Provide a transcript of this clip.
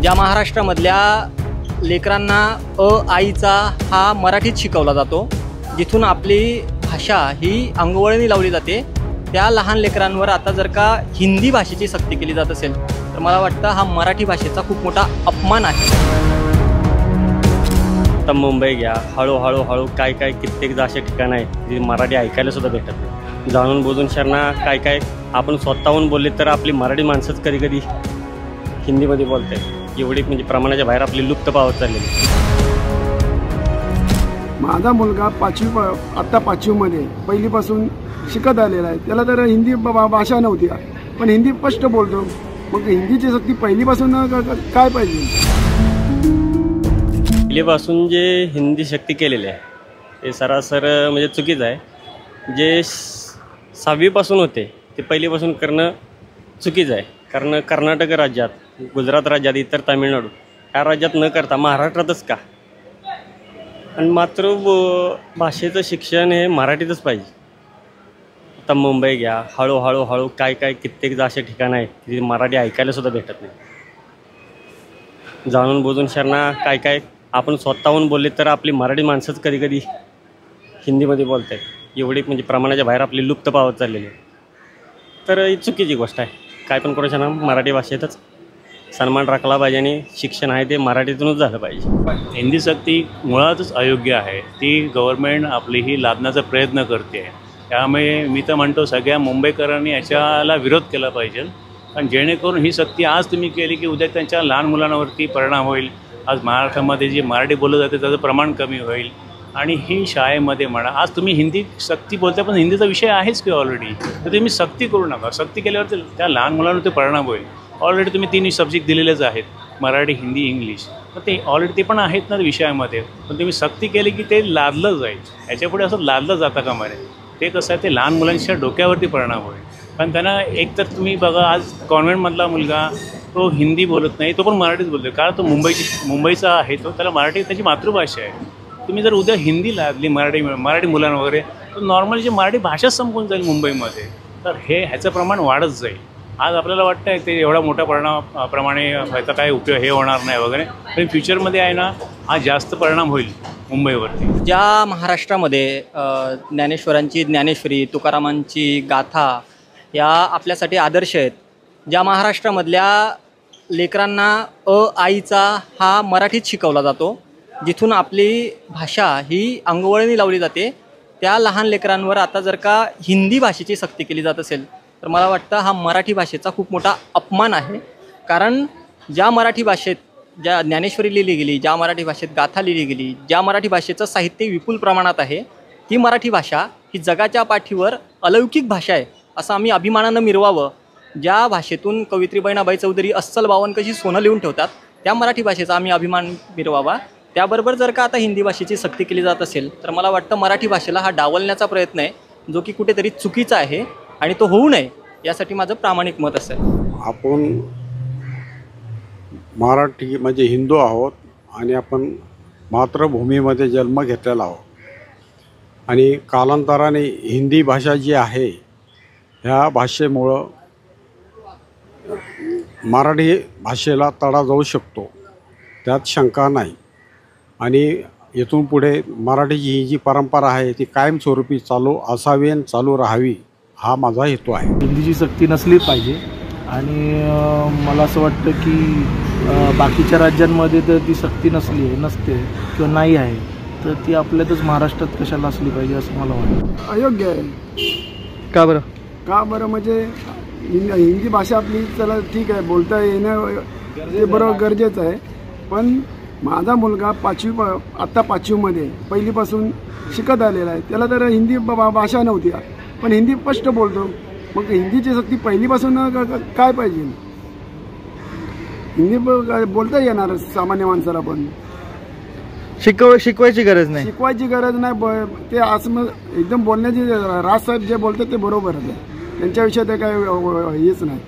ज्या महाराष्ट्रामधल्या लेकरांना आईचा हा मराठीत शिकवला जातो, जिथून आपली भाषा ही अंगवळणी लावली जाते, त्या लहान लेकरांवर आता जर का हिंदी भाषेची सक्ती केली जात असेल तर मला वाटतं हा मराठी भाषेचा खूप मोठा अपमान आहे। आता मुंबई घ्या, हळूहळू काय कित्येक असे ठिकाण आहे जे मराठी ऐकायला सुद्धा भेटत नाही। जाणून बुजून शरणा काय आपण स्वतःहून बोलले तर आपली मराठी माणसंच कधी हिंदीमध्ये बोलतात। एवढी म्हणजे प्रमाणाच्या बाहेर आपली लुप्त पावत चाललेली। माझा मुलगा आता पाचवीमध्ये पहिलीपासून शिकत आलेला आहे, त्याला तर हिंदी भाषा नव्हती, पण हिंदी स्पष्ट बोलतो। मग हिंदीची सक्ती पहिलीपासून काय पाहिजे? पहिलीपासून जे हिंदी सक्ती केलेली आहे ते सरासर म्हणजे चुकीचं आहे। जे 6वीपासून होते ते पहिलीपासून करणं चुकीचं आहे, कारण कर्नाटक राज्यात, गुजरात राज्यात, इतर तामिळनाडू ह्या राज्यात न करता महाराष्ट्रातच का? आणि मातृभाषेचं शिक्षण हे मराठीतच पाहिजे। आता मुंबई घ्या, हळूहळू काय कित्येक असे ठिकाण आहे जे मराठी ऐकायला सुद्धा भेटत नाही। जाणून बुजून शरणा काय आपण स्वतःहून बोलले तर आपली मराठी माणसंच कधी हिंदीमध्ये बोलतात। एवढी म्हणजे प्रमाणाच्या बाहेर आपली लुप्त पावत चाललेली आहे, तर ही चुकीची गोष्ट आहे। काय पण करू शकणार, मराठी भाषेतच सन्मान राखला पाहिजे आणि शिक्षण आहे ते मराठीतूनच झालं पाहिजे। हिंदी सक्ती मुळातच अयोग्य आहे, ती गव्हर्नमेंट आपली ही लादण्याचा प्रयत्न करते आहे। त्यामुळे मी तर म्हणतो सगळ्या मुंबईकरांनी याच्याला विरोध केला पाहिजे, कारण जेणेकरून ही सक्ती आज तुम्ही केली की उद्या त्यांच्या लहान मुलांवरती परिणाम होईल। आज महाराष्ट्रामध्ये जे मराठी बोललं जाते त्याचं प्रमाण कमी होईल, आणि ही शाळेमध्ये म्हणा, आज तुम्ही हिंदी सक्ती बोलता पण हिंदीचा विषय आहेच की ऑलरेडी, तर तुम्ही सक्ती करू नका। सक्ती केल्यावरती त्या लहान मुलांवरती परिणाम होईल। ऑलरेडी तुम्ही 3 सब्जेक्ट दिलेलेच आहेत, मराठी, हिंदी, इंग्लिश, तर ते ऑलरेडी ते पण आहेत ना विषयामध्ये, पण तुम्ही सक्ती केली की ते लादलं जाईल। याच्यापुढे असं लादलं जातं का म्हणे, ते कसं आहे, ते लहान मुलांच्या डोक्यावरती परिणाम होईल। कारण त्यांना एक तर तुम्ही बघा, आज कॉन्व्हेंटमधला मुलगा तो हिंदी बोलत नाही, तो पण मराठीच बोलतो, कारण तो मुंबईचा आहे, तो त्याला मराठी त्याची मातृभाषा आहे। तुम्ही जर उद्या हिंदी लादली मराठी मुलांना वगैरे, तर नॉर्मली जी मराठी भाषाच संपून जाईल मुंबईमध्ये, तर ह्याचं प्रमाण वाढत जाईल। आज आपल्याला वाटतं आहे ते एवढा मोठ्या प्रमाणे ह्याचा काय उपयोग हे होणार नाही वगैरे, पण फ्युचरमध्ये आहे ना, हा जास्त परिणाम होईल मुंबईवरती। ज्या महाराष्ट्रामध्ये ज्ञानेश्वरांची ज्ञानेश्वरी, तुकारामांची गाथा या आपल्यासाठी आदर्श आहेत, ज्या महाराष्ट्रामधल्या लेकरांना आईचा हा मराठीत शिकवला जातो, जिथून आपली भाषा ही अंगवळणी लावली जाते, त्या लहान लेकरांवर आता जर का हिंदी भाषेची सक्ती केली जात असेल तर मला वाटतं हा मराठी भाषेचा खूप मोठा अपमान आहे। कारण ज्या मराठी भाषेत ज्या ज्ञानेश्वरी लिहिली गेली, ज्या मराठी भाषेत गाथा लिहिली गेली, ज्या मराठी भाषेचं साहित्य विपुल प्रमाणात आहे, ती मराठी भाषा ही जगाच्या पाठीवर अलौकिक भाषा आहे असं आम्ही अभिमानानं मिरवावं। ज्या भाषेतून कवयित्री बहिणाबाई चौधरी अस्सल 52 कशी सोनं लिहून ठेवतात, त्या मराठी भाषेचा आम्ही अभिमान मिरवावा। त्याबरोबर जर का आता हिंदी भाषेची सक्ती केली जात असेल तर मला वाटतं मराठी भाषेला हा डावलण्याचा प्रयत्न आहे, जो की कुठेतरी चुकीचा आहे, आणि तो होऊ नये यासाठी माझं प्रामाणिक मत असेल। आपण मराठी म्हणजे हिंदू आहोत, आणि आपण मातृभूमीमध्ये जन्म घेतलेला आहोत, आणि कालांतराने हिंदी भाषा जी आहे ह्या भाषेमुळं मराठी भाषेला तडा जाऊ शकतो, त्यात शंका नाही। आणि इथून पुढे मराठीची ही जी परंपरा आहे ती कायमस्वरूपी चालू असावी आणि चालू राहावी, हा माझा हेतू आहे। हिंदीची सक्ती नसली पाहिजे, आणि मला असं वाटतं की बाकीच्या राज्यांमध्ये तर ती सक्ती नसते किंवा नाही आहे, तर ती आपल्यातच महाराष्ट्रात कशाला असली पाहिजे असं मला वाटतं। अयोग्य आहे। का बरं? म्हणजे हिंदी भाषा आपली चला ठीक आहे, बोलता येणं ते बरोबर गरजेचं आहे, पण माझा मुलगा आता पाचवीमध्ये पहिलीपासून शिकत आलेला आहे, त्याला तर हिंदी भाषा नव्हती, पण हिंदी स्पष्ट बोलतो। मग हिंदीची सक्ती पहिलीपासून काय पाहिजे? हिंदी बोलता येणार सामान्य माणसाला, पण शिकवायची गरज नाही, शिकवायची गरज नाही। ते असं एकदम बोलण्याची राज साहेब जे बोलतात ते बरोबर आहे, त्यांच्याविषयी ते काय हेच नाही।